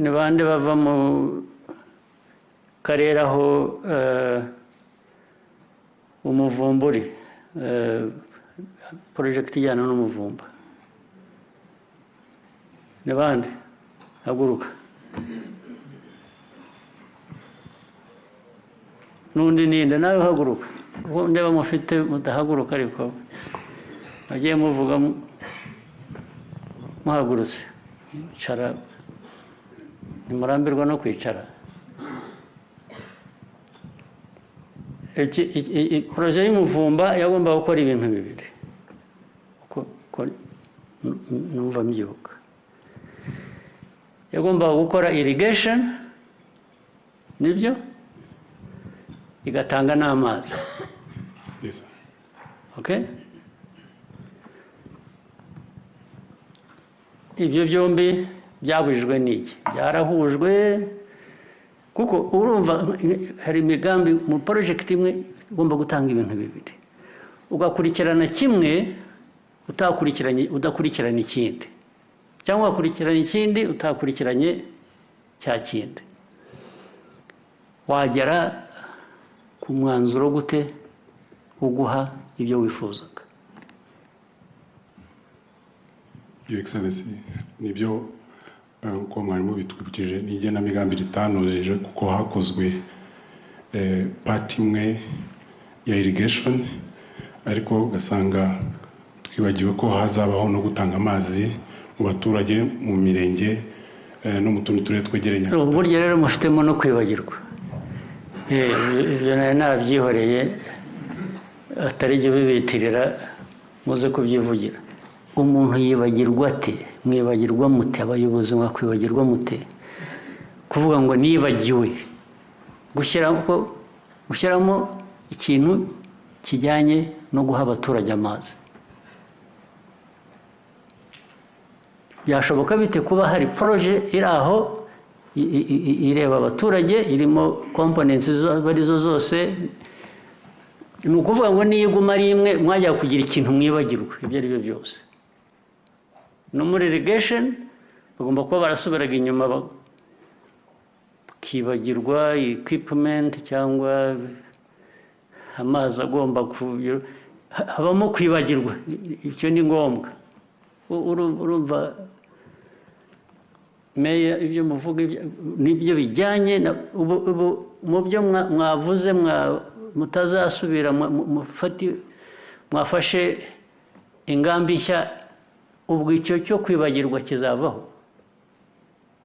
ni bande bava mu karere aho umuvumburi project ijyana n'umuvumba ni bande haguruka n'undi ninde nawe haguruka ndeba mufite mudahaguruka ariko agiye muvuga muhagurutse icara nimurambirwa no kwicara proje y'umuvumba yagomba gukora ibintu bibiri ko numva mbyuka yagomba gukora irrigation nibyo igatanga n'amazi okay ibyo byombi byabujijwe n'iki byarahujwe kuko urumva hari imigambi mu project imwe ugomba gutanga ibintu bibiri ugakurikirana kimwe udakurikirana ikindi cyangwa ugakurikirana ikindi utakurikiranye cya kindi wagera ku mwanzuro gute uguha ibyo wifuzaga. Your Excellency nibyo uko mwarimu bitwibukije n'igenamigambi ritanojeje kuko hakozwe part imwe ya irrigation ariko ugasanga twibagiwe ko hazabaho no gutanga amazi mu baturage mu mirenge no mu tundi turere twegeranye. Burya rero mufitemo no kwibagirwa ibyo nabyihoreye atari byo bibitirira muze kubyivugira. Umuntu yibagirwa ate mwibagirwa mute abayobozi mwakwibagirwa mute kuvuga ngo nibagiwe gushyiramo ikintu kijyanye no guha abaturage amazi byashoboka bite kuba hari proje iri aho ireba abaturage irimo components barizo zose ni ukuvuga ngo niyiguma ari imwe mwajya kugira ikintu mwibagirwa ibyo ari byo byose no muri irrigation bagomba kuba barasubiraga inyuma bakibagirwa equipment cyangwa amazi agomba habamo kwibagirwa icyo ni ngombwa urumva meya ibyo muvuga nibyo bijyanye mu byo mwavuze mutazasubira mwafashe ingambi nshya ubwo icyo cyo kwibagirwa kizavaho.